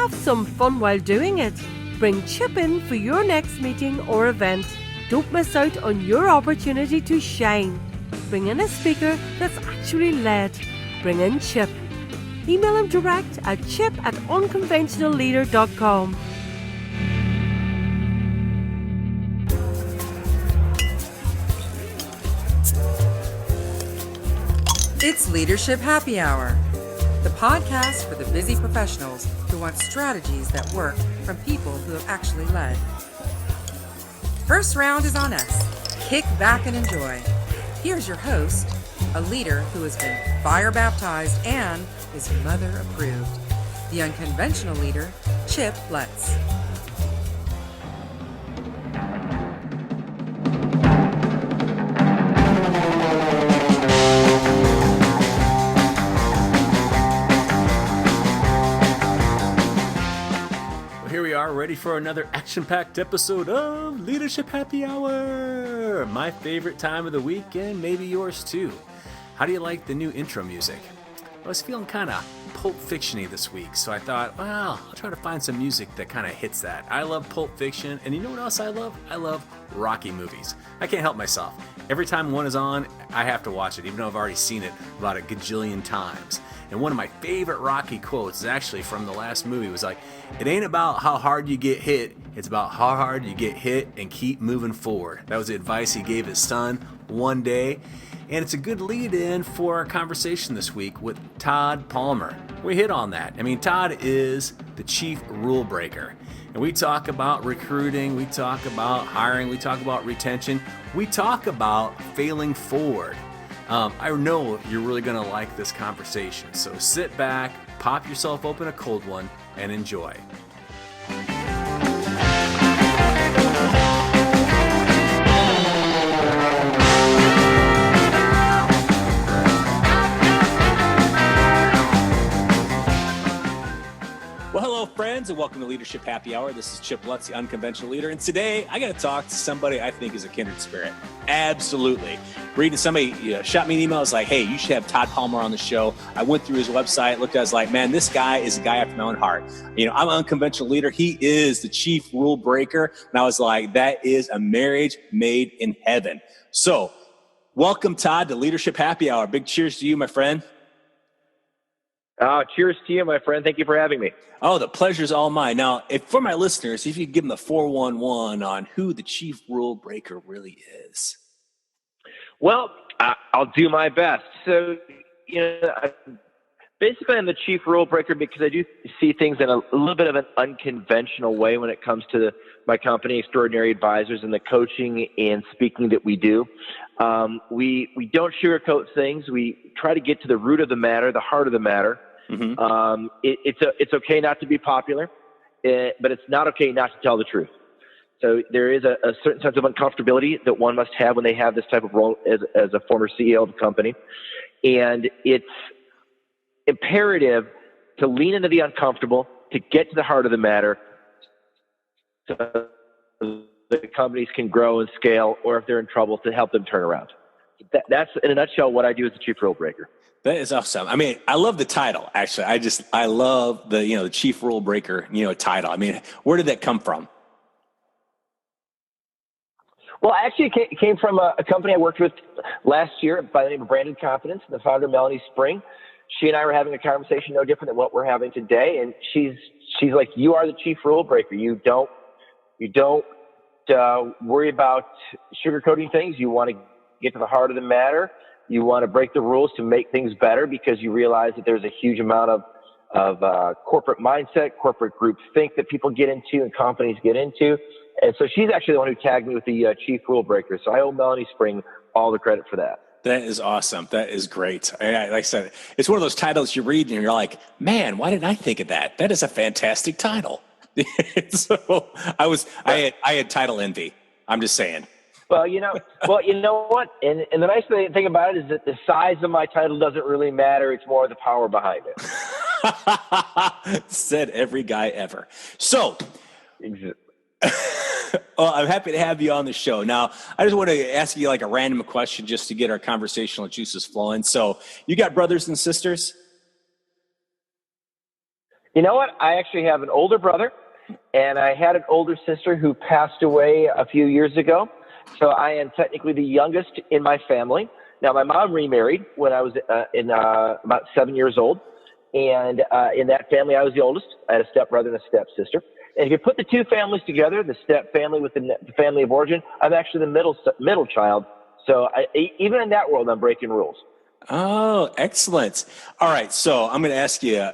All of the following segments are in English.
Have some fun while doing it. Bring Chip in for your next meeting or event. Don't miss out on your opportunity to shine. Bring in a speaker that's actually led. Bring in Chip. Email him direct at chip@unconventionalleader.com. It's Leadership Happy Hour, the podcast for the busy professionals who want strategies that work from people who have actually led. First round is on us. Kick back and enjoy. Here's your host, a leader who has been fire baptized and is mother approved, the unconventional leader, Chip Lutz. Ready for another action-packed episode of Leadership Happy Hour, my favorite time of the week and maybe yours too. How do you like the new intro music? I was feeling kind of Pulp Fiction-y this week, so I thought, well, I'll try to find some music that kind of hits that. I love Pulp Fiction, and you know what else I love? I love Rocky movies. I can't help myself. Every time one is on, I have to watch it, even though I've already seen it about a gajillion times. And one of my favorite Rocky quotes is actually from the last movie. It was like, it ain't about how hard you get hit, it's about how hard you get hit and keep moving forward. That was the advice he gave his son one day. And it's a good lead-in for our conversation this week with Todd Palmer. We hit on that. I mean, Todd is the chief rule breaker. And we talk about recruiting, we talk about hiring, we talk about retention, we talk about failing forward. I know you're really going to like this conversation, so sit back, pop yourself open a cold one, and enjoy. Well, hello, friends, and welcome to Leadership Happy Hour. This is Chip Lutz, the unconventional leader, and today I got to talk to somebody I think is a kindred spirit. Absolutely. Reading somebody shot me an email. It's like, hey, you should have Todd Palmer on the show. I went through his website, looked at it, I was like, man, this guy is a guy after my own heart. You know, I'm an unconventional leader. He is the chief rule breaker. And I was like, that is a marriage made in heaven. So welcome, Todd, to Leadership Happy Hour. Big cheers to you, my friend. Cheers to you, my friend. Thank you for having me. Oh, the pleasure's all mine. Now, for my listeners, if you could give them the 411 on who the chief rule breaker really is. Well, I'll do my best. So, basically I'm the chief rule breaker because I do see things in a little bit of an unconventional way when it comes to my company, Extraordinary Advisors, and the coaching and speaking that we do. We don't sugarcoat things. We try to get to the root of the matter, the heart of the matter. Mm-hmm. It's okay not to be popular, but it's not okay not to tell the truth. So there is a certain sense of uncomfortability that one must have when they have this type of role as a former CEO of a company. And it's imperative to lean into the uncomfortable, to get to the heart of the matter, so the companies can grow and scale, or if they're in trouble, to help them turn around. That's, in a nutshell, what I do as the chief rule breaker. That is awesome. I mean, I love the title, actually. I love the chief rule breaker, title. I mean, where did that come from? Well, actually, it came from a company I worked with last year by the name of Branded Confidence, and the founder, Melanie Spring. She and I were having a conversation no different than what we're having today. And she's like, you are the chief rule breaker. You don't worry about sugarcoating things. You want to get to the heart of the matter. You want to break the rules to make things better because you realize that there's a huge amount of corporate mindset, corporate group think that people get into and companies get into. And so she's actually the one who tagged me with the chief rule breaker. So I owe Melanie Spring all the credit for that. That is awesome. That is great. Like I said, it's one of those titles you read and you're like, man, why didn't I think of that? That is a fantastic title. So I had title envy. I'm just saying. Well, you know what? And the nice thing about it is that the size of my title doesn't really matter. It's more the power behind it. Said every guy ever. So, exactly. Well, I'm happy to have you on the show. Now, I just want to ask you like a random question just to get our conversational juices flowing. So, you got brothers and sisters? You know what? I actually have an older brother, and I had an older sister who passed away a few years ago. So I am technically the youngest in my family. Now, my mom remarried when I was about 7 years old. And in that family, I was the oldest. I had a stepbrother and a stepsister. And if you put the two families together, the step family with the family of origin, I'm actually the middle child. So even in that world, I'm breaking rules. Oh, excellent. All right. So I'm going to ask you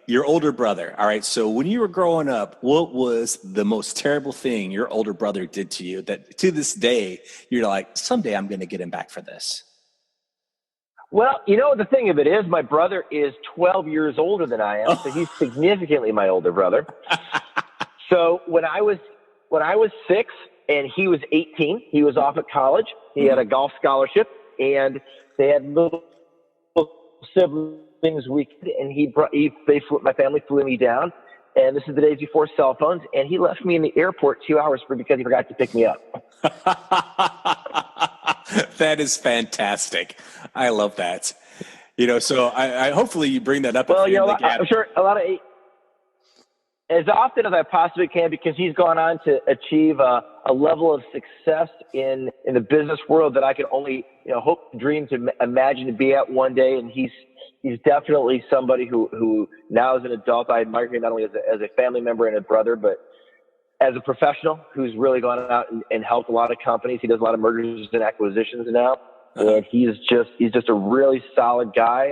your older brother. All right. So when you were growing up, what was the most terrible thing your older brother did to you that to this day, you're like, someday I'm going to get him back for this? Well, the thing of it is my brother is 12 years older than I am. So he's significantly my older brother. So when I was 6 and he was 18, he was off at college. He had a golf scholarship, and they had little siblings weekend, and my family flew me down. And this is the days before cell phones, and he left me in the airport 2 hours because he forgot to pick me up. That is fantastic. I love that. So I hopefully you bring that up. Well, I'm sure a lot of, as often as I possibly can, because he's gone on to achieve a level of success in the business world that I can only, hope, dream to imagine to be at one day. And he's definitely somebody who now as an adult, I admire him not only as a family member and a brother, but as a professional who's really gone out and helped a lot of companies. He does a lot of mergers and acquisitions now. And he's just a really solid guy.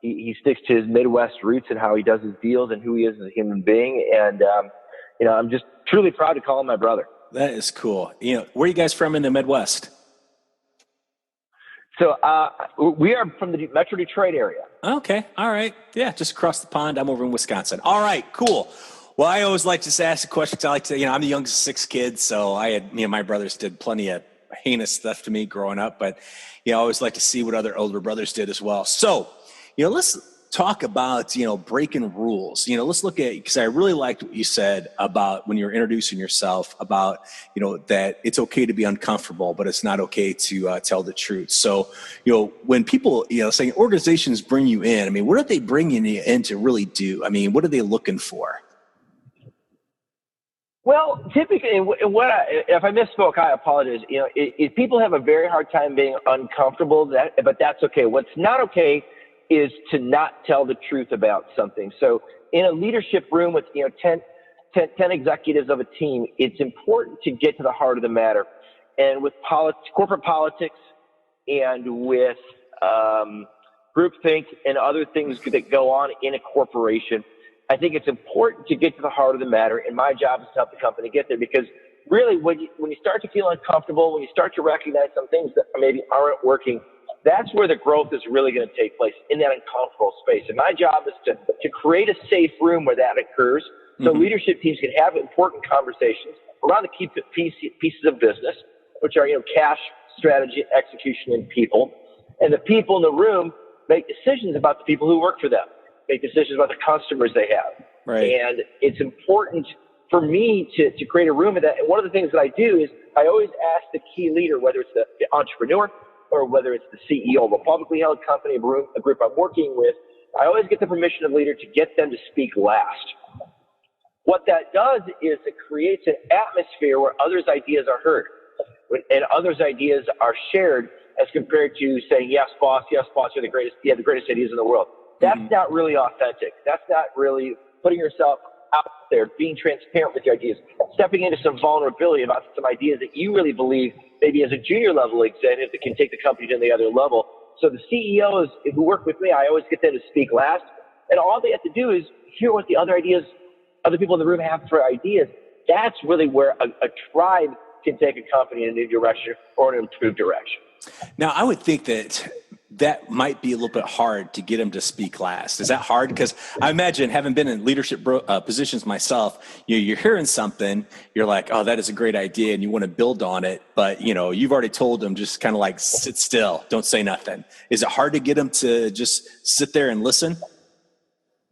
He sticks to his Midwest roots and how he does his deals and who he is as a human being. And, I'm just truly proud to call him my brother. That is cool. Where are you guys from in the Midwest? So we are from the Metro Detroit area. Okay. All right. Yeah, just across the pond. I'm over in Wisconsin. All right, cool. Well, I always like to just ask a question. I like to, I'm the youngest of 6 kids, so I had, my brothers did plenty of heinous stuff to me growing up, but, I always like to see what other older brothers did as well. So, let's talk about, breaking rules. Let's look at, because I really liked what you said about when you were introducing yourself about, that it's okay to be uncomfortable, but it's not okay to tell the truth. So, when people, saying organizations bring you in, what are they bringing you in to really do? What are they looking for? Well, typically, if I misspoke, I apologize. People have a very hard time being uncomfortable, but that's okay. What's not okay is to not tell the truth about something. So in a leadership room with 10 executives of a team, it's important to get to the heart of the matter. And with corporate politics and with groupthink and other things that go on in a corporation, I think it's important to get to the heart of the matter, and my job is to help the company get there, because really when you start to feel uncomfortable, when you start to recognize some things that maybe aren't working, that's where the growth is really going to take place, in that uncomfortable space. And my job is to create a safe room where that occurs, so leadership teams can have important conversations around the key pieces of business, which are cash, strategy, execution, and people. And the people in the room make decisions about the people who work for them, make decisions about the customers they have. Right. And it's important for me to create a room of that. And one of the things that I do is I always ask the key leader, whether it's the entrepreneur or whether it's the CEO of a publicly held company, a group I'm working with, I always get the permission of the leader to get them to speak last. What that does is it creates an atmosphere where others' ideas are heard and others' ideas are shared, as compared to saying, yes, boss, you're the greatest, you have the greatest ideas in the world. That's not really authentic. That's not really putting yourself out there, being transparent with your ideas, stepping into some vulnerability about some ideas that you really believe, maybe as a junior level executive, that can take the company to the other level. So the CEOs who work with me, I always get them to speak last. And all they have to do is hear what the other people in the room have for ideas. That's really where a tribe can take a company in a new direction or an improved direction. Now, I would think that might be a little bit hard to get them to speak last. Is that hard? Because I imagine, having been in leadership positions myself, you're hearing something, you're like, oh, that is a great idea, and you want to build on it, but you've already told them, just kind of like, sit still, don't say nothing. Is it hard to get them to just sit there and listen?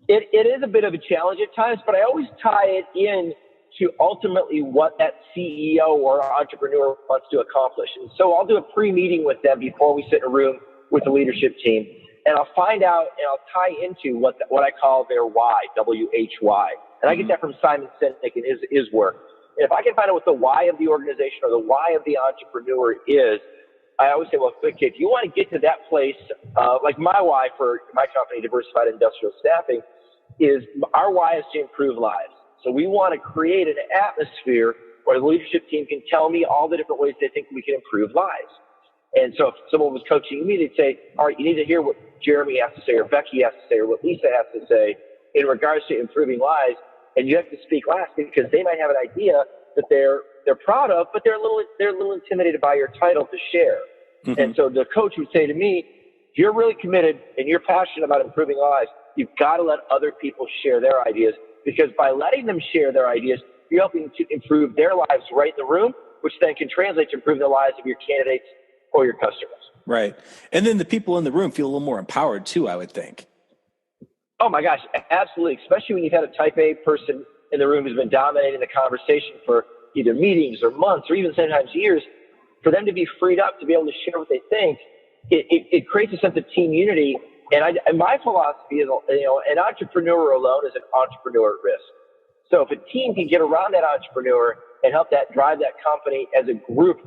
It is a bit of a challenge at times, but I always tie it in to ultimately what that CEO or entrepreneur wants to accomplish. And so I'll do a pre-meeting with them before we sit in a room with the leadership team. and I'll find out and I'll tie into what I call their why, WHY. And I get that from Simon Sinek and his work. And if I can find out what the why of the organization or the why of the entrepreneur is, I always say, well, okay, if you want to get to that place, like my why for my company, Diversified Industrial Staffing, is our why is to improve lives. So we want to create an atmosphere where the leadership team can tell me all the different ways they think we can improve lives. And so if someone was coaching me, they'd say, all right, you need to hear what Jeremy has to say or Becky has to say or what Lisa has to say in regards to improving lives. And you have to speak last because they might have an idea that they're proud of, but they're a little intimidated by your title to share. Mm-hmm. And so the coach would say to me, if you're really committed and you're passionate about improving lives, you've got to let other people share their ideas, because by letting them share their ideas, you're helping to improve their lives right in the room, which then can translate to improving the lives of your candidates or your customers. Right. And then the people in the room feel a little more empowered too, I would think. Oh my gosh, absolutely. Especially when you've had a type A person in the room who's been dominating the conversation for either meetings or months or even sometimes years, for them to be freed up to be able to share what they think, it creates a sense of team unity. And my philosophy is, an entrepreneur alone is an entrepreneur at risk. So if a team can get around that entrepreneur and help that drive that company as a group,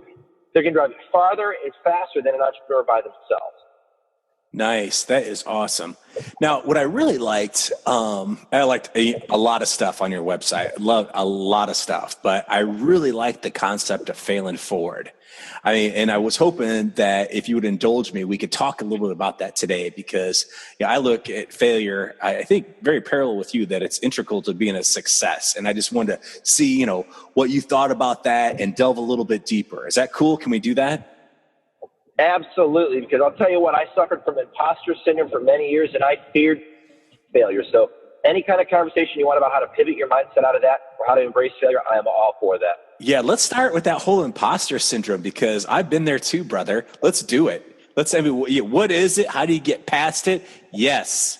they're going to drive it farther and faster than an entrepreneur by themselves. Nice. That is awesome. Now, what I really liked, I liked a lot of stuff on your website. I loved a lot of stuff, but I really liked the concept of failing forward. I mean, and I was hoping that if you would indulge me, we could talk a little bit about that today, because I look at failure, I think very parallel with you, that it's integral to being a success. And I just wanted to see, what you thought about that and delve a little bit deeper. Is that cool? Can we do that? Absolutely, because I'll tell you what, I suffered from imposter syndrome for many years, and I feared failure. So any kind of conversation you want about how to pivot your mindset out of that or how to embrace failure, I am all for that. Yeah, let's start with that whole imposter syndrome, because I've been there too, brother. Let's do it. What is it? How do you get past it? Yes.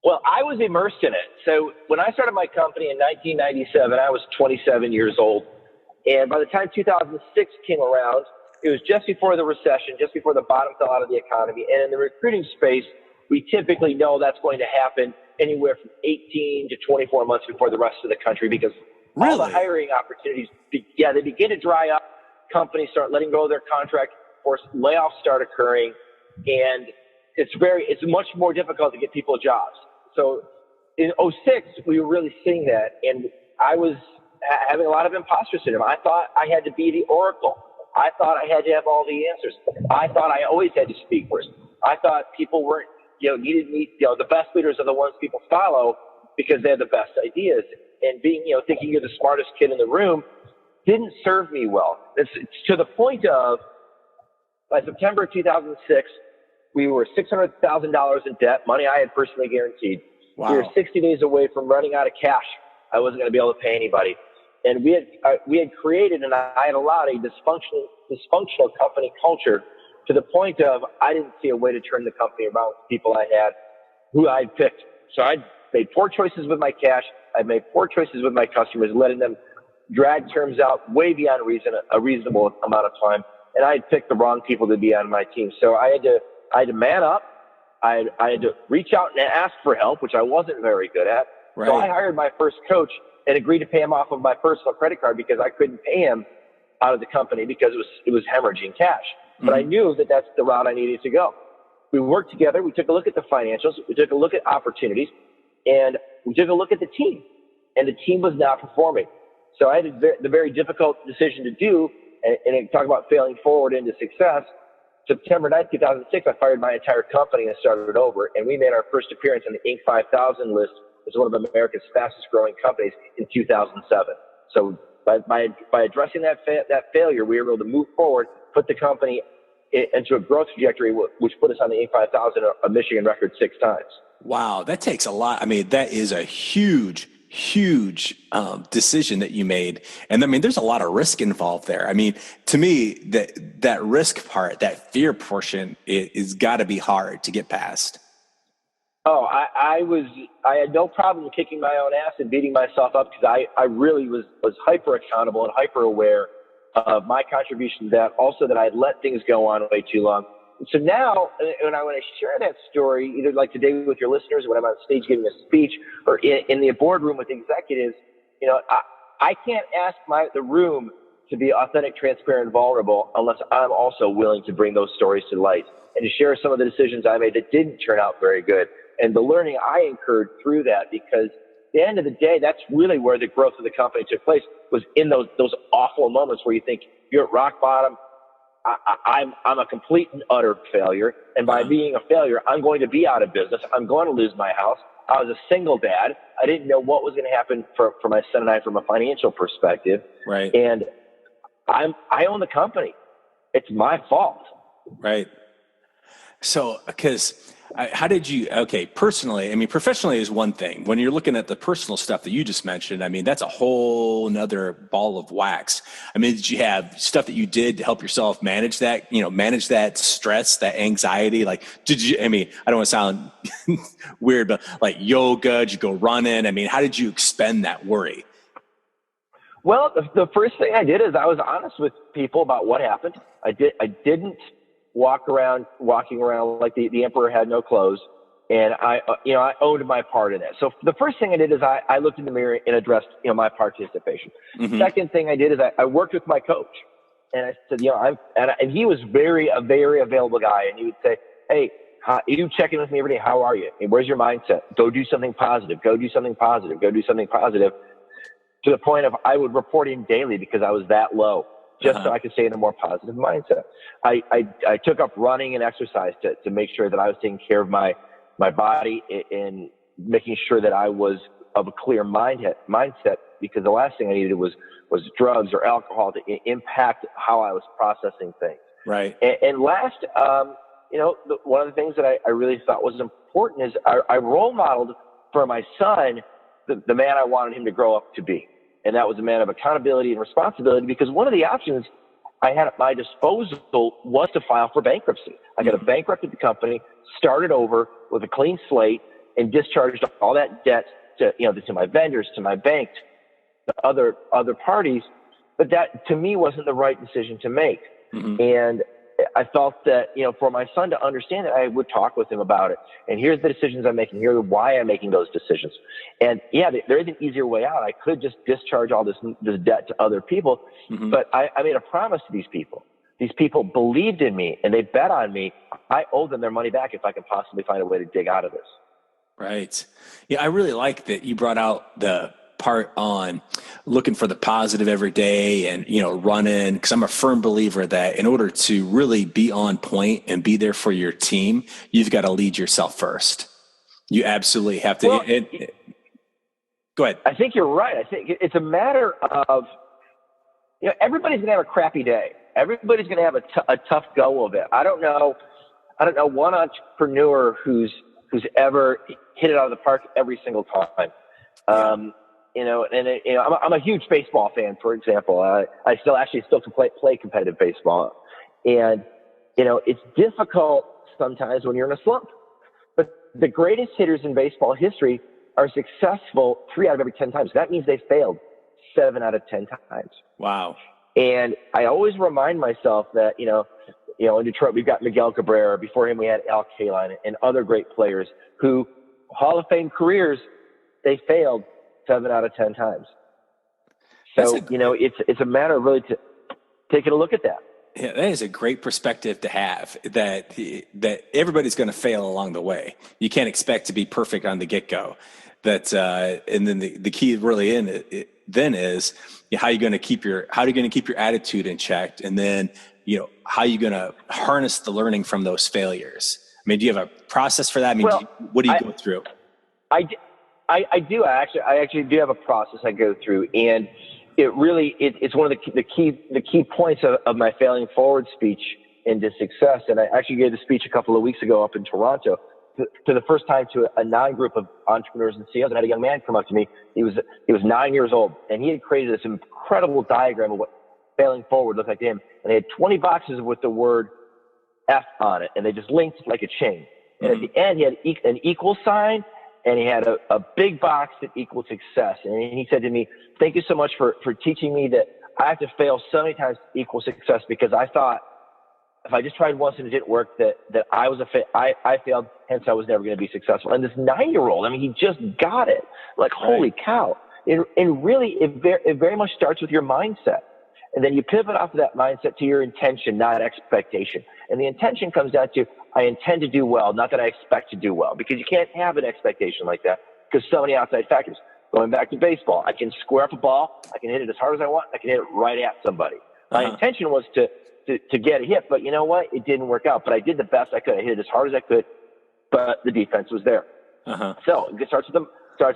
Well, I was immersed in it. So when I started my company in 1997, I was 27 years old. And by the time 2006 came around, it was just before the recession, just before the bottom fell out of the economy. And in the recruiting space, we typically know that's going to happen anywhere from 18 to 24 months before the rest of the country, because all the hiring opportunities, they begin to dry up. Companies start letting go of their contract force, layoffs start occurring, and it's much more difficult to get people jobs. So in 2006, we were really seeing that, and I was having a lot of imposter syndrome. I thought I had to be the oracle. I thought I had to have all the answers. I thought I always had to speak first. I thought people weren't, needed me, the best leaders are the ones people follow because they have the best ideas. And being, thinking you're the smartest kid in the room didn't serve me well. It's to the point of, by September of 2006, we were $600,000 in debt, money I had personally guaranteed. Wow. We were 60 days away from running out of cash. I wasn't going to be able to pay anybody. And we had created, and I had allowed, a dysfunctional company culture to the point of I didn't see a way to turn the company around with the people I had, who I'd picked. So I made poor choices with my cash. I made poor choices with my customers, letting them drag terms out way beyond a reasonable amount of time. And I had picked the wrong people to be on my team. So I had to man up. I had to reach out and ask for help, which I wasn't very good at. Right. So I hired my first coach and agreed to pay him off of my personal credit card because I couldn't pay him out of the company because it was hemorrhaging cash. But I knew that that's the route I needed to go. We worked together. We took a look at the financials. We took a look at opportunities, and we took a look at the team. And the team was not performing. So I had the very difficult decision to do, and talk about failing forward into success. September 9th, 2006, I fired my entire company and started over, and we made our first appearance on the Inc. 5000 list as one of America's fastest growing companies in 2007. So by addressing that failure, we were able to move forward, put the company into a growth trajectory, which put us on the Inc. 5000, a Michigan record 6 times. Wow, that takes a lot. I mean, that is a huge decision that you made. And I mean, there's a lot of risk involved there. I mean, to me, that risk part, that fear portion is got to be hard to get past. Oh, I had no problem kicking my own ass and beating myself up because I really was hyper accountable and hyper aware of my contribution to that. Also that I had let things go on way too long. so now when I share that story, either like today with your listeners, or when I'm on stage giving a speech, or in the boardroom with executives, I can't ask the room to be authentic, transparent, vulnerable unless I'm also willing to bring those stories to light and to share some of the decisions I made that didn't turn out very good and the learning I incurred through that, because at the end of the day, that's really where the growth of the company took place, was in those awful moments where you think you're at rock bottom. I'm a complete and utter failure. And by being a failure, I'm going to be out of business. I'm going to lose my house. I was a single dad. I didn't know what was going to happen for my son and I from a financial perspective. Right. And I own the company. It's my fault. Right. So, because how did you, personally, I mean, professionally is one thing. When you're looking at the personal stuff that you just mentioned, I mean, that's a whole nother ball of wax. I mean, did you have stuff that you did to help yourself manage that, manage that stress, that anxiety? Like, I don't want to sound weird, but like yoga, did you go running? I mean, how did you expend that worry? Well, the first thing I did is I was honest with people about what happened. I didn't walking around like the emperor had no clothes, and I owned my part in it. So the first thing I did is I looked in the mirror and addressed my participation. Mm-hmm. Second thing I did is I worked with my coach, and I said, and he was a very available guy, and he would say, hey, you check in with me every day. How are you? And where's your mindset? Go do something positive. Go do something positive. Go do something positive. To the point of I would report in daily because I was that low, just so I could stay in a more positive mindset. I took up running and exercise to make sure that I was taking care of my body and making sure that I was of a clear mindset, because the last thing I needed was drugs or alcohol to impact how I was processing things. Right. And last, one of the things that I really thought was important is I role modeled for my son the man I wanted him to grow up to be. And that was a man of accountability and responsibility, because one of the options I had at my disposal was to file for bankruptcy. I got to bankrupt the company, started over with a clean slate, and discharged all that debt to my vendors, to my bank, to other parties. But that to me wasn't the right decision to make. Mm-hmm. And I felt that, for my son to understand that, I would talk with him about it. And here's the decisions I'm making. Here's why I'm making those decisions. And yeah, there is an easier way out. I could just discharge all this debt to other people. Mm-hmm. But I made a promise to these people. These people believed in me and they bet on me. I owe them their money back if I can possibly find a way to dig out of this. Right. Yeah, I really like that you brought out the part on looking for the positive every day and, running, because I'm a firm believer that in order to really be on point and be there for your team, you've got to lead yourself first. You absolutely have to. Well, go ahead. I think you're right. I think it's a matter of, everybody's going to have a crappy day. Everybody's going to have a tough go of it. I don't know one entrepreneur who's ever hit it out of the park every single time. Yeah. I'm a huge baseball fan, for example. I still can play competitive baseball. And, it's difficult sometimes when you're in a slump. But the greatest hitters in baseball history are successful 3 out of every 10 times. That means they failed 7 out of 10 times. Wow. And I always remind myself that, in Detroit, we've got Miguel Cabrera. Before him, we had Al Kaline and other great players who, Hall of Fame careers, they failed 7 out of 10 times. So, it's a matter of really taking a look at that. Yeah, that is a great perspective to have, that everybody's going to fail along the way. You can't expect to be perfect on the get-go. And then the key really then is how you're going to keep your attitude in check, and then how you're going to harness the learning from those failures. I mean, do you have a process for that? I mean, what do you go through? I do. I actually do have a process I go through, and it's one of the key points of my failing forward speech into success. And I actually gave the speech a couple of weeks ago up in Toronto to the first time to a non-group of entrepreneurs and CEOs. And I had a young man come up to me. He was 9 years old, and he had created this incredible diagram of what failing forward looked like to him. And they had 20 boxes with the word F on it, and they just linked like a chain. And at the end, he had an equal sign, and he had a big box that equaled success. And he said to me, thank you so much for teaching me that I have to fail so many times to equal success, because I thought if I just tried once and it didn't work, that I was I failed, hence I was never going to be successful. And this 9-year-old, I mean, he just got it. Like, holy cow. And really, it very much starts with your mindset. And then you pivot off of that mindset to your intention, not expectation. And the intention comes down to, I intend to do well, not that I expect to do well, because you can't have an expectation like that because so many outside factors. Going back to baseball, I can square up a ball, I can hit it as hard as I want, I can hit it right at somebody. My intention was to get a hit, but you know what? It didn't work out. But I did the best I could. I hit it as hard as I could, but the defense was there. So it starts with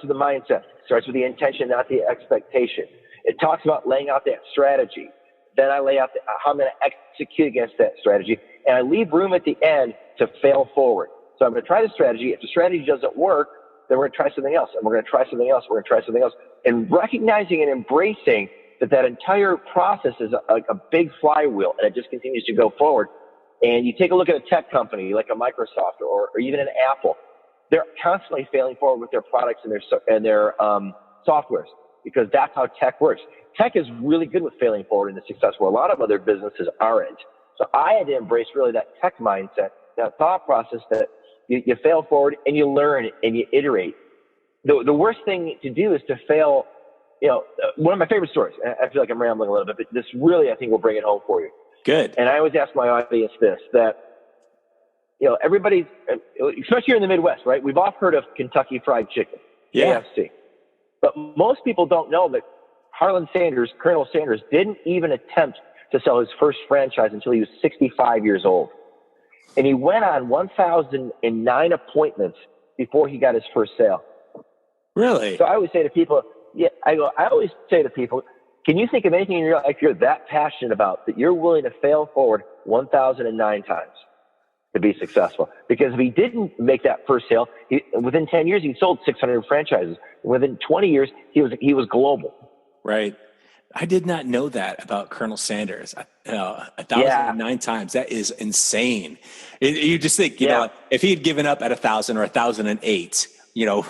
the mindset. It starts with the intention, not the expectation. It talks about laying out that strategy. Then I lay out how I'm going to execute against that strategy, and I leave room at the end to fail forward. So I'm going to try the strategy. If the strategy doesn't work, then we're going to try something else, and we're going to try something else. We're going to try something else, and recognizing and embracing that entire process is a big flywheel, and it just continues to go forward. And you take a look at a tech company like a Microsoft or even an Apple. They're constantly failing forward with their products and their softwares, because that's how tech works. Tech is really good with failing forward in the success where a lot of other businesses aren't. So I had to embrace really that tech mindset, that thought process that you fail forward and you learn and you iterate. The worst thing to do is to fail. You know, one of my favorite stories, I feel like I'm rambling a little bit, but this really, I think, will bring it home for you. Good. And I always ask my audience this, that, you know, everybody's, especially here in the Midwest, right? We've all heard of Kentucky Fried Chicken, KFC. But most people don't know that Colonel Sanders, didn't even attempt to sell his first franchise until he was 65 years old. And he went on 1,009 appointments before he got his first sale. Really? So I always say to people, I always say to people, can you think of anything in your life you're that passionate about that you're willing to fail forward 1,009 times to be successful? Because if he didn't make that first sale, within 10 years, he sold 600 franchises. Within 20 years, he was global. Right. I did not know that about Colonel Sanders. 1,009 times. That is insane. You just think, you know, if he had given up at 1,000 or 1,008, you know,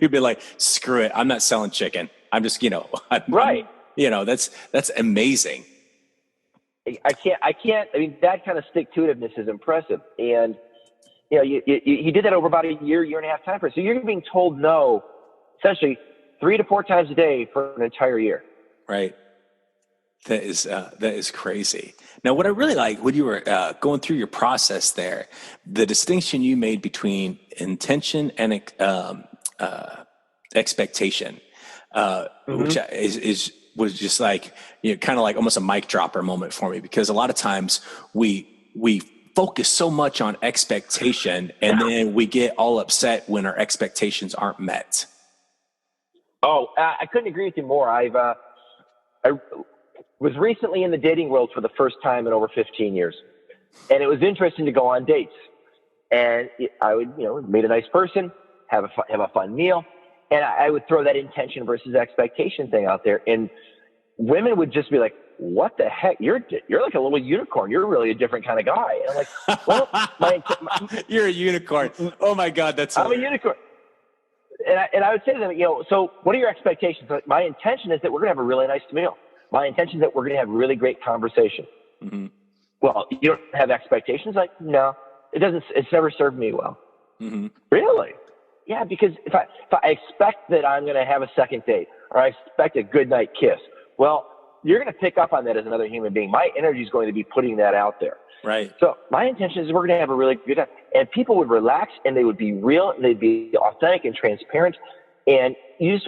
he'd be like, screw it. I'm not selling chicken. I'm just, you know, that's amazing. I can't, I mean, that kind of stick-to-itiveness is impressive. And, you know, you did that over about a year and a half time frame. So you're being told no, essentially 3 to 4 times a day for an entire year. Right. That is crazy. Now, what I really like when you were going through your process there, the distinction you made between intention and expectation, which was just like, you know, kind of like almost a mic dropper moment for me, because a lot of times we focus so much on expectation and then we get all upset when our expectations aren't met. Oh, I couldn't agree with you more. I was recently in the dating world for the first time in over 15 years. And it was interesting to go on dates. And I would, you know, meet a nice person, have a fun meal. And I would throw that intention versus expectation thing out there. And women would just be like, what the heck? You're like a little unicorn. You're really a different kind of guy. And I'm like, well, you're a unicorn. Oh my God. I'm a unicorn. And I would say to them, you know, so what are your expectations? Like, my intention is that we're going to have a really nice meal. My intention is that we're going to have a really great conversation. Mm-hmm. Well, you don't have expectations? Like, no, it's never served me well. Mm-hmm. Really? Yeah, because if I expect that I'm going to have a second date or I expect a good night kiss, well, you're going to pick up on that as another human being. My energy is going to be putting that out there. Right. So my intention is we're going to have a really good time. And people would relax and they would be real and they'd be authentic and transparent. And you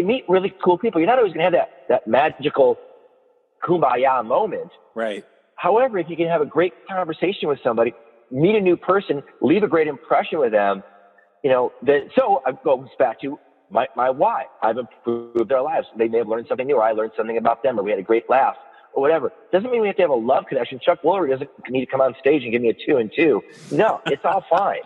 meet really cool people. You're not always going to have that magical kumbaya moment. Right. However, if you can have a great conversation with somebody, meet a new person, leave a great impression with them, you know, so it goes back to my why. I've improved their lives. They may have learned something new, or I learned something about them, or we had a great laugh, or whatever. Doesn't mean we have to have a love connection. Chuck Woolery doesn't need to come on stage and give me a 2 and 2. No, it's all fine.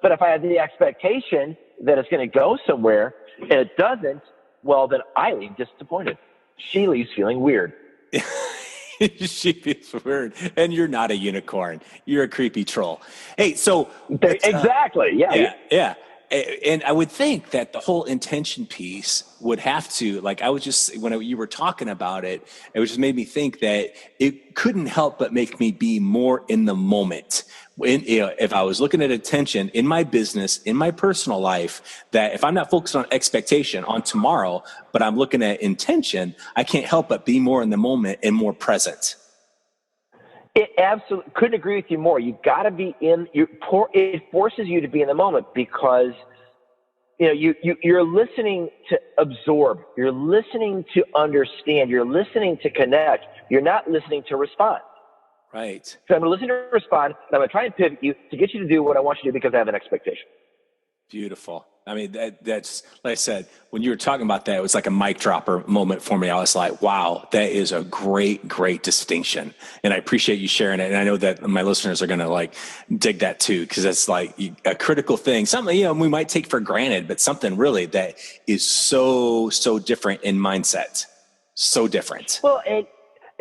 But if I have the expectation that it's going to go somewhere and it doesn't, well, then I leave disappointed. She leaves feeling weird. She feels weird. And you're not a unicorn. You're a creepy troll. Hey, so exactly. Yeah. Yeah. And I would think that the whole intention piece would have to, like, I was just, when you were talking about it, it just made me think that it couldn't help but make me be more in the moment. If I was looking at attention in my business, in my personal life, that if I'm not focused on expectation on tomorrow, but I'm looking at intention, I can't help but be more in the moment and more present. It absolutely couldn't agree with you more. You've got to be it forces you to be in the moment because, you're listening to absorb. You're listening to understand. You're listening to connect. You're not listening to respond. Right. So I'm going to listen to respond, and I'm going to try and pivot you to get you to do what I want you to do because I have an expectation. Beautiful. I mean, that's, like I said, when you were talking about that, it was like a mic dropper moment for me. I was like, wow, that is a great, great distinction. And I appreciate you sharing it. And I know that my listeners are going to dig that too, because that's like a critical thing, something, we might take for granted, but something really that is so, so different in mindset. So different. Well, and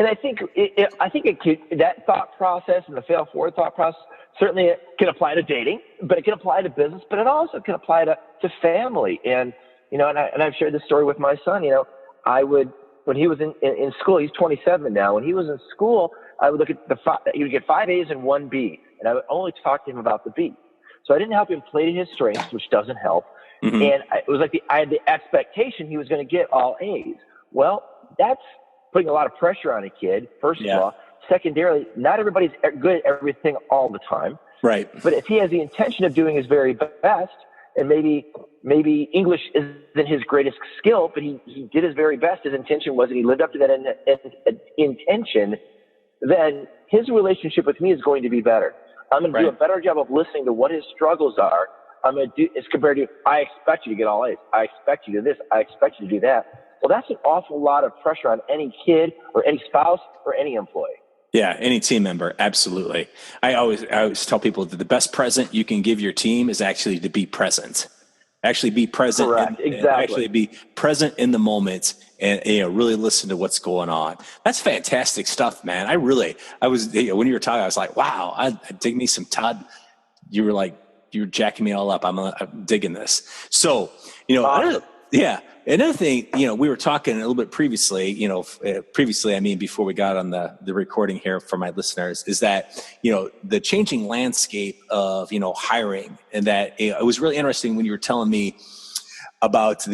I think that thought process and the fail forward thought process, certainly it can apply to dating, but it can apply to business, but it also can apply to family. And, and I've shared this story with my son, when he was in school, he's 27 now. When he was in school, I would look at he would get 5 A's and 1 B, and I would only talk to him about the B. So I didn't help him play to his strengths, which doesn't help. Mm-hmm. And it was like I had the expectation he was going to get all A's. Well, that's putting a lot of pressure on a kid, first of all. Secondarily, not everybody's good at everything all the time. Right. But if he has the intention of doing his very best, and maybe English isn't his greatest skill, but he did his very best, his intention was, and he lived up to that intention, then his relationship with me is going to be better. I'm going to do a better job of listening to what his struggles are. I'm going to do, as compared to, I expect you to get all A's. I expect you to do this. I expect you to do that. Well, that's an awful lot of pressure on any kid or any spouse or any employee. Yeah, any team member, absolutely. I always tell people that the best present you can give your team is actually to be present. Actually be present. Correct, exactly. Actually be present in the moment and really listen to what's going on. That's fantastic stuff, man. I was when you were talking, I was like, wow, I dig me some Todd. You were jacking me all up. I'm digging this. So, yeah. Another thing, we were talking a little bit previously, I mean, before we got on the recording here for my listeners, is that, the changing landscape of, hiring, and that it was really interesting when you were telling me about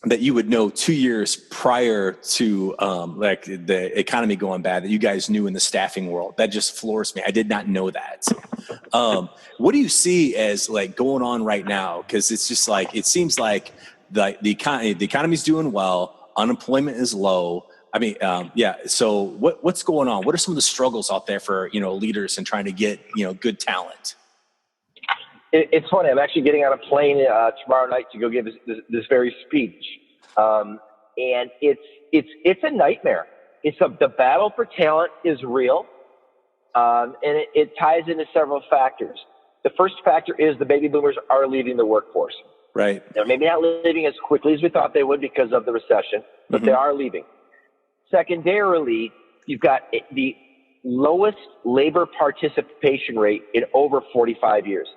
that you would know 2 years prior to the economy going bad, that you guys knew in the staffing world. That just floors me. I did not know that. What do you see as going on right now? Because it's just it seems like the economy's doing well, unemployment is low. I mean, so what's going on? What are some of the struggles out there for, leaders and trying to get, good talent? It's funny. I'm actually getting on a plane tomorrow night to go give this very speech. And it's a nightmare. The battle for talent is real. And it ties into several factors. The first factor is the baby boomers are leaving the workforce. Right. Now, maybe not leaving as quickly as we thought they would because of the recession, but they are leaving. Secondarily, you've got the lowest labor participation rate in over 45 years.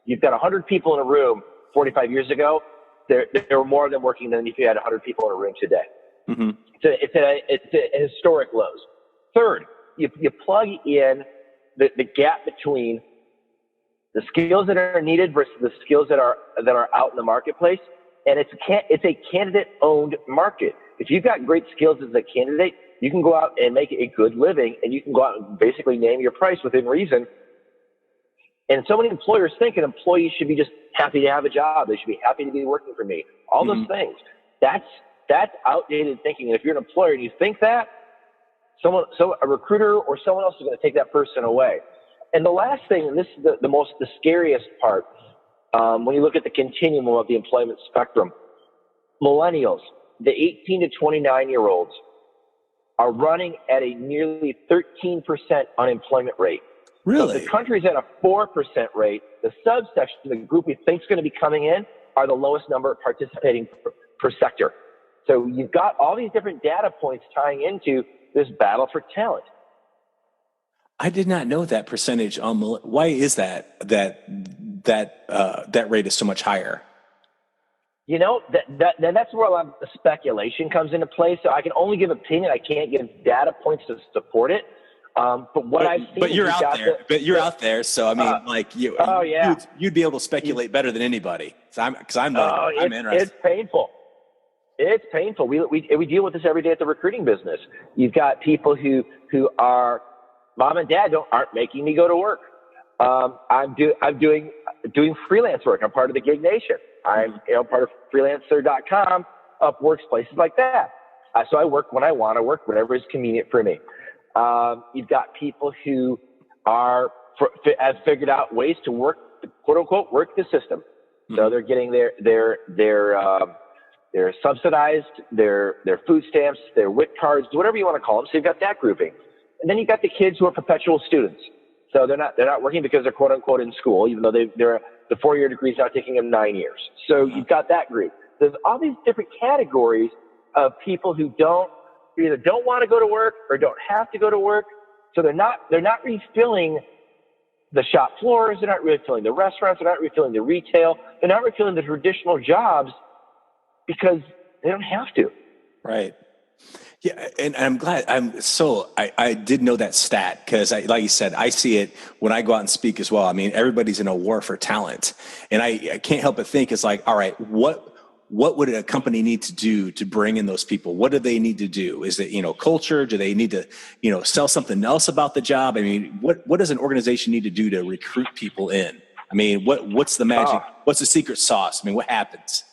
You've got 100 people in a room 45 years ago. There were more of them working than if you had 100 people in a room today. Mm-hmm. It's a historic lows. Third, you plug in the gap between the skills that are needed versus the skills that are out in the marketplace, and it's a candidate-owned market. If you've got great skills as a candidate, you can go out and make a good living, and you can go out and basically name your price within reason. And so many employers think an employee should be just happy to have a job. They should be happy to be working for me. All those things. That's outdated thinking. And if you're an employer and you think that, a recruiter or someone else is going to take that person away. And the last thing, and this is the scariest part, when you look at the continuum of the employment spectrum, millennials, the 18 to 29-year-olds, are running at a nearly 13% unemployment rate. Really? So if the country's at a 4% rate, the subsection, the group we think is going to be coming in, are the lowest number participating per sector. So you've got all these different data points tying into this battle for talent. I did not know that percentage. Why is that that rate is so much higher? That's where a lot of the speculation comes into play. So I can only give opinion. I can't give data points to support it. But you're out there. So I mean, you'd be able to speculate better than anybody. I'm interested. It's painful. It's painful. We deal with this every day at the recruiting business. You've got people who are mom and dad aren't making me go to work. I'm doing freelance work. I'm part of the Gig Nation. I'm part of freelancer.com, Upworks, places like that. So I work when I want to work, whenever is convenient for me. You've got people who have figured out ways to work, quote unquote, work the system. Mm-hmm. So they're getting their subsidized, their food stamps, their WIC cards, whatever you want to call them. So you've got that grouping. And then you've got the kids who are perpetual students. So they're not working because they're quote unquote in school, even though the 4-year degree is now taking them 9 years. So you've got that group. There's all these different categories of people who either don't want to go to work or don't have to go to work. So they're not refilling the shop floors. They're not refilling the restaurants. They're not refilling the retail. They're not refilling the traditional jobs because they don't have to. Right. Yeah, and I'm glad. I did know that stat because, like you said, I see it when I go out and speak as well. I mean, everybody's in a war for talent, and I can't help but think it's like, all right, what would a company need to do to bring in those people? What do they need to do? Is it culture? Do they need to sell something else about the job? I mean, what does an organization need to do to recruit people in? I mean, what's the magic? What's the secret sauce? I mean, what happens?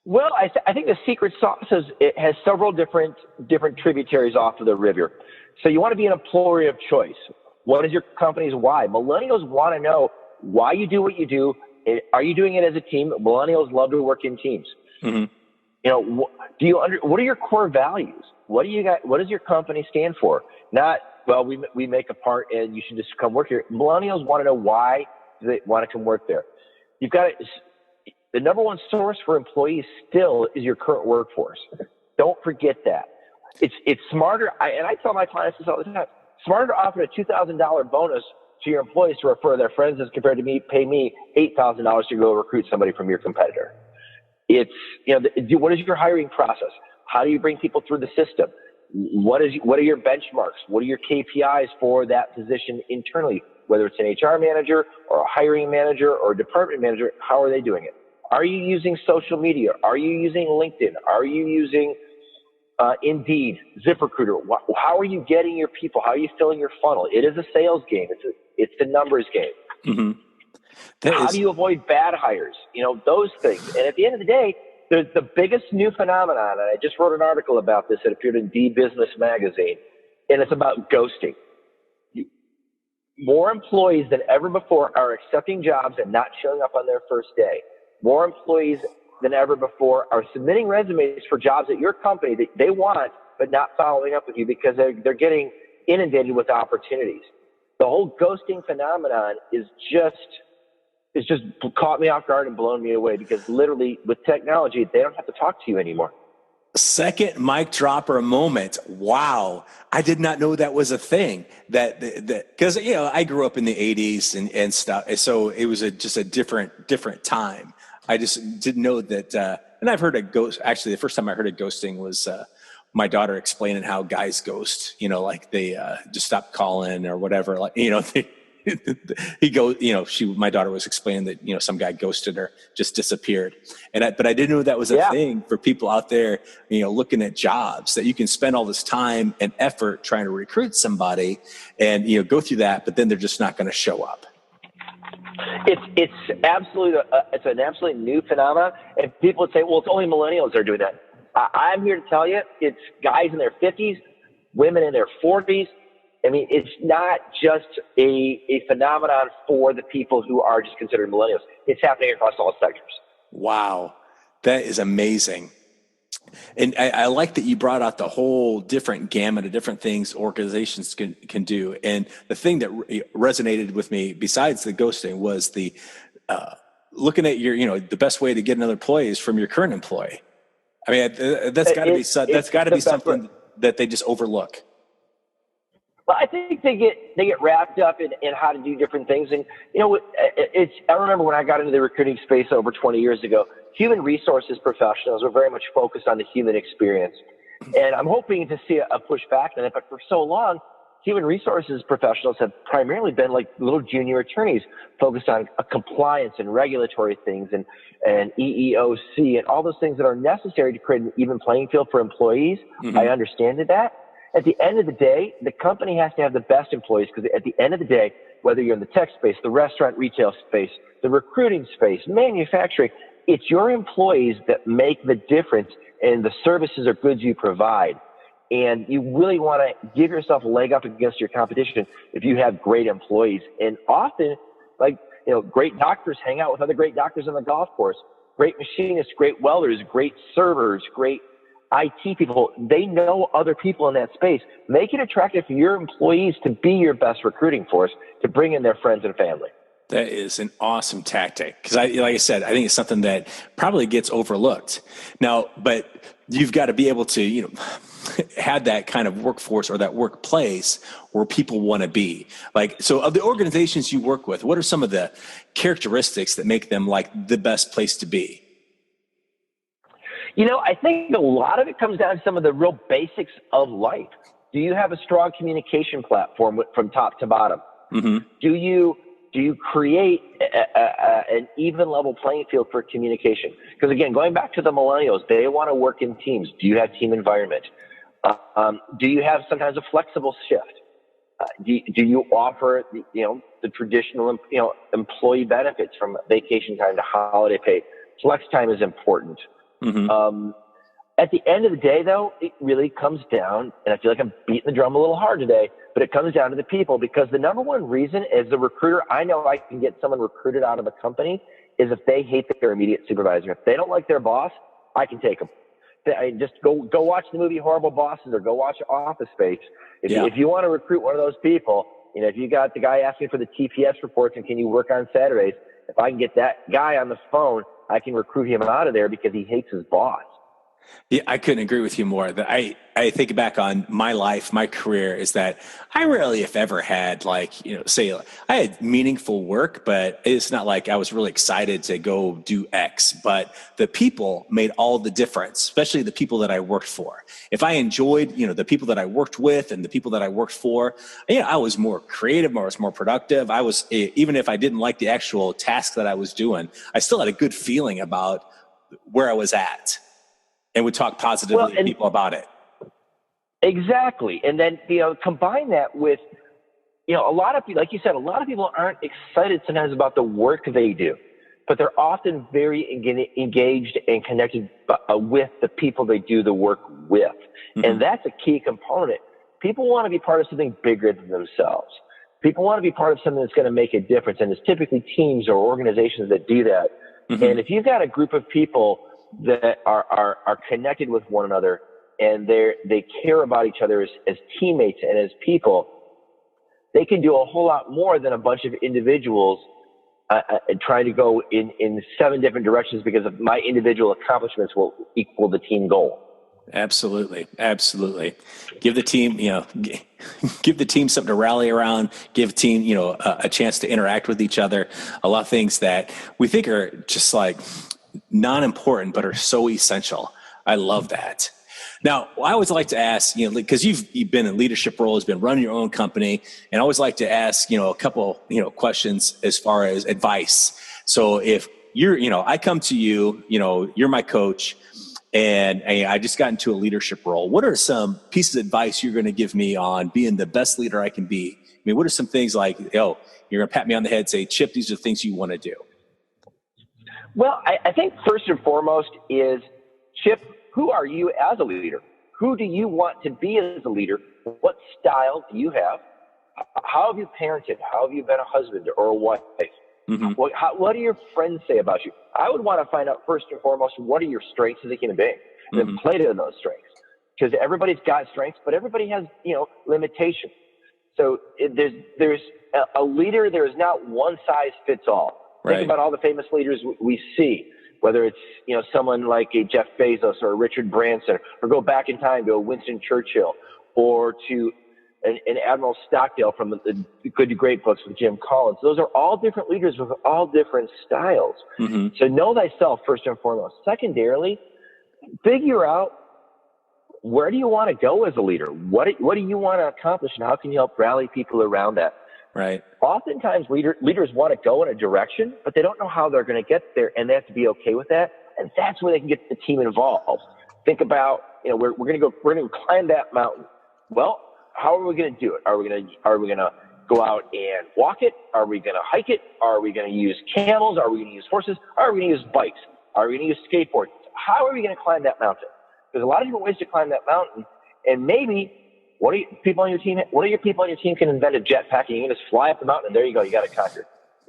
Well, I think the secret sauce it has several different tributaries off of the river. So you want to be an employer of choice. What is your company's why? Millennials want to know why you do what you do. Are you doing it as a team? Millennials love to work in teams. Mm-hmm. What are your core values? What does your company stand for? Not, well, we make a part and you should just come work here. Millennials want to know why they want to come work there. The number one source for employees still is your current workforce. Don't forget that. It's smarter. I tell my clients this all the time. Smarter to offer a $2,000 bonus to your employees to refer their friends as compared to pay me $8,000 to go recruit somebody from your competitor. It's, what is your hiring process? How do you bring people through the system? What are your benchmarks? What are your KPIs for that position internally? Whether it's an HR manager or a hiring manager or a department manager, how are they doing it? Are you using social media? Are you using LinkedIn? Are you using Indeed, ZipRecruiter? How are you getting your people? How are you filling your funnel? It is a sales game. It's the numbers game. Mm-hmm. How do you avoid bad hires? Those things. And at the end of the day, the biggest new phenomenon, and I just wrote an article about this that appeared in D Business Magazine, and it's about ghosting. More employees than ever before are accepting jobs and not showing up on their first day. More employees than ever before are submitting resumes for jobs at your company that they want, but not following up with you because they're getting inundated with opportunities. The whole ghosting phenomenon is just caught me off guard and blown me away because literally with technology, they don't have to talk to you anymore. Second mic dropper moment. Wow. I did not know that was a thing that because, I grew up in the 80s and stuff. So it was just a different time. I just didn't know that. And I've heard of ghost. Actually, the first time I heard of ghosting was my daughter explaining how guys ghost, like they just stop calling or whatever. Like, my daughter was explaining that, some guy ghosted her, just disappeared. But I didn't know that was a thing for people out there, looking at jobs, that you can spend all this time and effort trying to recruit somebody and, go through that, but then they're just not going to show up. It's absolutely, it's an absolutely new phenomenon. And people would say, well, it's only millennials that are doing that. I'm here to tell you, it's guys in their 50s, women in their 40s. I mean, it's not just a phenomenon for the people who are just considered millennials. It's happening across all sectors. Wow. That is amazing. And I like that you brought out the whole different gamut of different things organizations can do. And the thing that resonated with me, besides the ghosting, was the looking at the best way to get another employee is from your current employee. I mean, that's got to be something that they just overlook. Well, I think they get wrapped up in how to do different things. And, I remember when I got into the recruiting space over 20 years ago, human resources professionals were very much focused on the human experience. And I'm hoping to see a pushback on it. But for so long, human resources professionals have primarily been like little junior attorneys focused on compliance and regulatory things and EEOC and all those things that are necessary to create an even playing field for employees. Mm-hmm. I understand that. At the end of the day, the company has to have the best employees, because at the end of the day, whether you're in the tech space, the restaurant retail space, the recruiting space, manufacturing, it's your employees that make the difference in the services or goods you provide. And you really want to give yourself a leg up against your competition if you have great employees. And often, great doctors hang out with other great doctors on the golf course, great machinists, great welders, great servers, great IT people. They know other people in that space. Make it attractive for your employees to be your best recruiting force, to bring in their friends and family. That is an awesome tactic, because like I said, I think it's something that probably gets overlooked now, but you've got to be able to, have that kind of workforce or that workplace where people want to be. So of the organizations you work with, what are some of the characteristics that make them like the best place to be? I think a lot of it comes down to some of the real basics of life. Do you have a strong communication platform from top to bottom? Mm-hmm. Do you create an even level playing field for communication? Because again, going back to the millennials, they want to work in teams. Do you have team environment? Do you have sometimes a flexible shift? Do you offer the traditional employee benefits from vacation time to holiday pay? Flex time is important. Mm-hmm. At the end of the day, though, it really comes down, and I feel like I'm beating the drum a little hard today, but it comes down to the people, because the number one reason as a recruiter, I know I can get someone recruited out of a company is if they hate their immediate supervisor. If they don't like their boss, I can take them. Just go watch the movie Horrible Bosses or go watch Office Space. If you want to recruit one of those people, if you got the guy asking for the TPS reports and can you work on Saturdays, if I can get that guy on the phone, I can recruit him out of there because he hates his boss. Yeah, I couldn't agree with you more. I think back on my life, my career, is that I rarely, if ever, had say I had meaningful work, but it's not like I was really excited to go do X. But the people made all the difference, especially the people that I worked for. If I enjoyed, the people that I worked with and the people that I worked for, I was more creative, I was more productive. I was, even if I didn't like the actual task that I was doing, I still had a good feeling about where I was at. And would talk positively to people about it. Exactly. And then, combine that with, a lot of people, like you said, a lot of people aren't excited sometimes about the work they do, but they're often very engaged and connected with the people they do the work with. Mm-hmm. And that's a key component. People want to be part of something bigger than themselves. People want to be part of something that's going to make a difference. And it's typically teams or organizations that do that. Mm-hmm. And if you've got a group of people that are connected with one another and they care about each other as teammates and as people, they can do a whole lot more than a bunch of individuals trying to go in 7 different directions because of my individual accomplishments will equal the team goal. Absolutely. Give the team, give the team something to rally around, give team, a chance to interact with each other. A lot of things that we think are just like non-important, but are so essential. I love that. Now, I always like to ask, because you've been in leadership roles, been running your own company, and I always like to ask, a couple, questions as far as advice. So if you're, I come to you, you're my coach, and I just got into a leadership role. What are some pieces of advice you're going to give me on being the best leader I can be? I mean, what are some things like, you're going to pat me on the head, say, Chip, these are the things you want to do? Well, I think first and foremost is, Chip, who are you as a leader? Who do you want to be as a leader? What style do you have? How have you parented? How have you been a husband or a wife? Mm-hmm. What do your friends say about you? I would want to find out first and foremost, what are your strengths as a human being? And then play to those strengths. Because everybody's got strengths, but everybody has, limitations. So there's a leader, there is not one size fits all. Right. Think about all the famous leaders we see, whether it's, someone like a Jeff Bezos or a Richard Branson, or go back in time to a Winston Churchill, or to and Admiral Stockdale from the Good to Great books with Jim Collins. Those are all different leaders with all different styles. Mm-hmm. So know thyself first and foremost. Secondarily, figure out, where do you want to go as a leader? What do you want to accomplish, and how can you help rally people around that? Right. Oftentimes leaders want to go in a direction, but they don't know how they're going to get there, and they have to be okay with that. And that's where they can get the team involved. Think about, we're going to climb that mountain. Well, how are we going to do it? Are we going to go out and walk it? Are we going to hike it? Are we going to use camels? Are we going to use horses? Are we going to use bikes? Are we going to use skateboards? How are we going to climb that mountain? There's a lot of different ways to climb that mountain, and maybe what are your people on your team can invent a jetpack, and you can just fly up the mountain, and there you go, you got it conquered.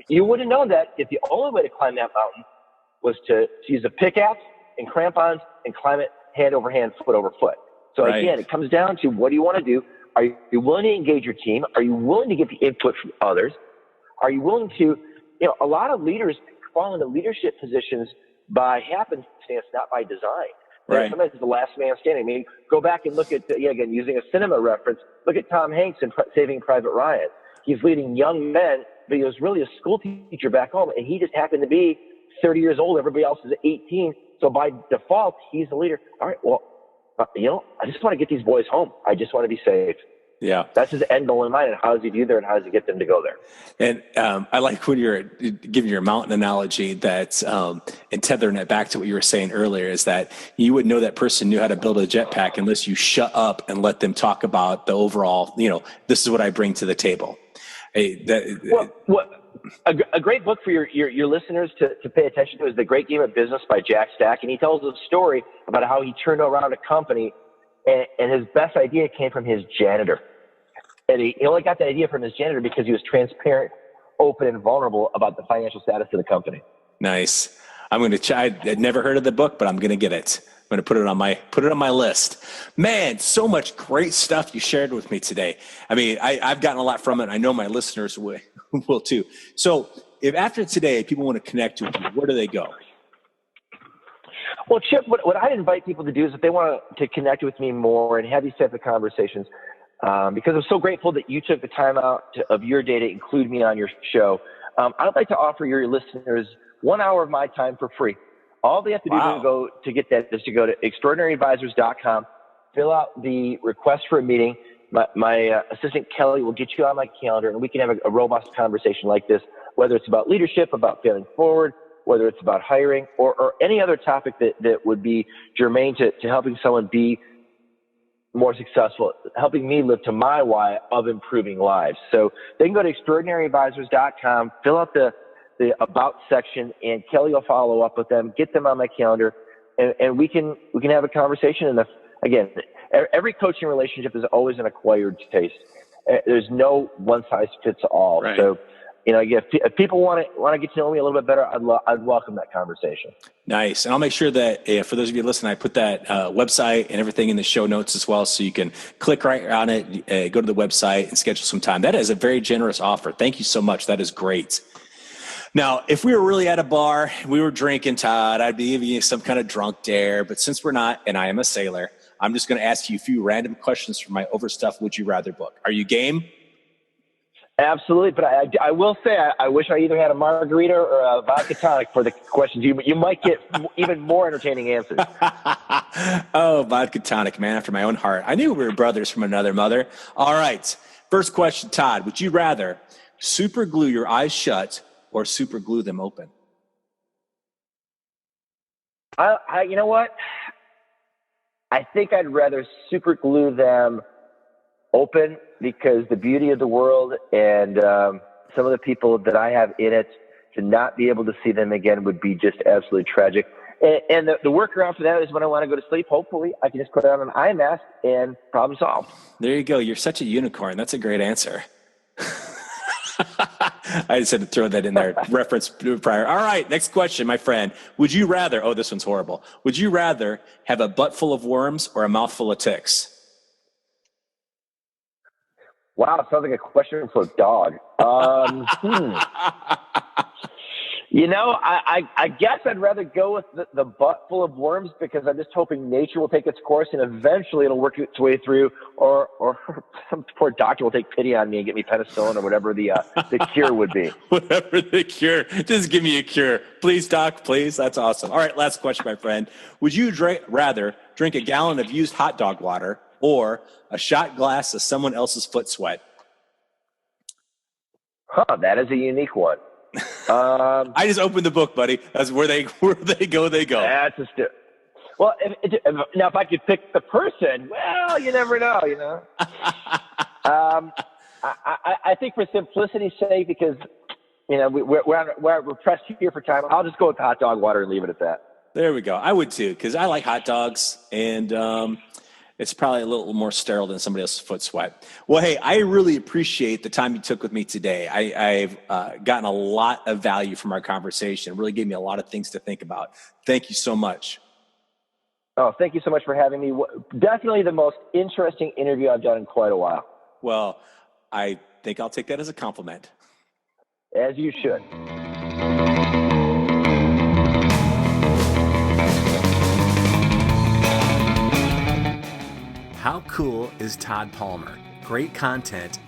You wouldn't know that if the only way to climb that mountain was to use a pickaxe and crampons and climb it hand over hand, foot over foot. So again, it comes down to, what do you want to do? Are you willing to engage your team? Are you willing to get the input from others? Are you willing to, a lot of leaders fall into leadership positions by happenstance, not by design. Right. Sometimes it's the last man standing. I mean, go back and look at, again, using a cinema reference, look at Tom Hanks in Saving Private Ryan. He's leading young men, but he was really a school teacher back home, and he just happened to be 30 years old. Everybody else is 18. So by default, he's the leader. All right, well, I just want to get these boys home. I just want to be safe. Yeah. That's his end goal in mind. And how does he do there, and how does he get them to go there? And I like when you're giving your mountain analogy, that and tethering it back to what you were saying earlier, is that you wouldn't know that person knew how to build a jetpack unless you shut up and let them talk about the overall, this is what I bring to the table. A great book for your listeners to pay attention to is The Great Game of Business by Jack Stack. And he tells a story about how he turned around a company, and his best idea came from his janitor. And he only got that idea from his janitor because he was transparent, open, and vulnerable about the financial status of the company. Nice. I'm going to try. I'd never heard of the book, but I'm going to get it. I'm going to put it on my list. Man, so much great stuff you shared with me today. I mean, I've gotten a lot from it. I know my listeners will too. So if after today people want to connect with you, where do they go? Well, Chip, what I'd invite people to do is, if they want to connect with me more and have these type of conversations, because I'm so grateful that you took the time out of your day to include me on your show, I'd like to offer your listeners 1 hour of my time for free. All they have to do to get that is to go to extraordinaryadvisors.com, fill out the request for a meeting. My assistant Kelly will get you on my calendar, and we can have a robust conversation like this, whether it's about leadership, about failing forward, whether it's about hiring, or any other topic that would be germane to helping someone be more successful, helping me live to my why of improving lives. So they can go to extraordinaryadvisors.com, fill out the about section, and Kelly will follow up with them, get them on my calendar, and we can have a conversation. And again, every coaching relationship is always an acquired taste. There's no one size fits all. Right. So, if people want to get to know me a little bit better, I'd welcome that conversation. Nice. And I'll make sure that for those of you listening, I put that website and everything in the show notes as well, so you can click right on it, go to the website and schedule some time. That is a very generous offer. Thank you so much. That is great. Now, if we were really at a bar, we were drinking, Todd, I'd be giving you some kind of drunk dare. But since we're not, and I am a sailor, I'm just going to ask you a few random questions from my Overstuffed Would You Rather book. Are you game? Absolutely, but I will say I wish I either had a margarita or a vodka tonic for the questions. You might get even more entertaining answers. Oh, vodka tonic, man, after my own heart. I knew we were brothers from another mother. All right, first question, Todd. Would you rather super glue your eyes shut or super glue them open? You know what? I think I'd rather super glue them open, because the beauty of the world and some of the people that I have in it, to not be able to see them again would be just absolutely tragic. And the workaround for that is, when I want to go to sleep, hopefully I can just put on an eye mask and problem solved. There you go. You're such a unicorn. That's a great answer. I just had to throw that in there. Reference prior. All right. Next question, my friend. Would you rather, this one's horrible. Would you rather have a butt full of worms or a mouth full of ticks? Wow, it sounds like a question for a dog. I guess I'd rather go with the butt full of worms because I'm just hoping nature will take its course and eventually it'll work its way through, or some poor doctor will take pity on me and get me penicillin or whatever the cure would be. Whatever the cure. Just give me a cure. Please, doc, please. That's awesome. All right, last question, my friend. Would you rather drink a gallon of used hot dog water or a shot glass of someone else's foot sweat? That is a unique one. I just opened the book, buddy. That's where they go. That's well. If I could pick the person, well, you never know. I think for simplicity's sake, because we're pressed here for time, I'll just go with hot dog water and leave it at that. There we go. I would too, because I like hot dogs, and it's probably a little more sterile than somebody else's foot sweat. Well, hey, I really appreciate the time you took with me today. I've gotten a lot of value from our conversation. It really gave me a lot of things to think about. Thank you so much. Oh, thank you so much for having me. Definitely the most interesting interview I've done in quite a while. Well, I think I'll take that as a compliment. As you should. How cool is Todd Palmer? Great content,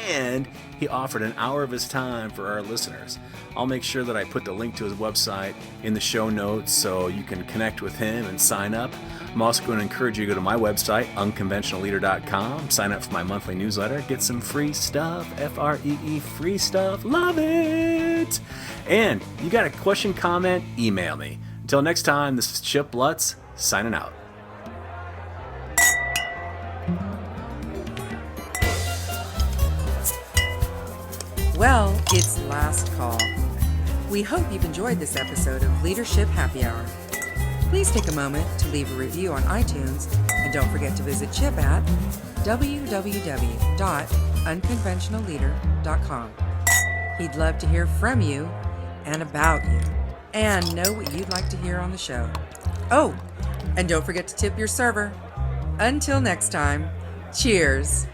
and he offered an hour of his time for our listeners. I'll make sure that I put the link to his website in the show notes so you can connect with him and sign up. I'm also going to encourage you to go to my website, unconventionalleader.com, sign up for my monthly newsletter, get some free stuff, Free, free stuff, love it! And you got a question, comment, email me. Until next time, this is Chip Lutz, signing out. Well, it's last call. We hope you've enjoyed this episode of Leadership Happy Hour. Please take a moment to leave a review on iTunes, and don't forget to visit Chip at www.unconventionalleader.com. He'd love to hear from you and about you, and know what you'd like to hear on the show. Oh, and don't forget to tip your server. Until next time, cheers.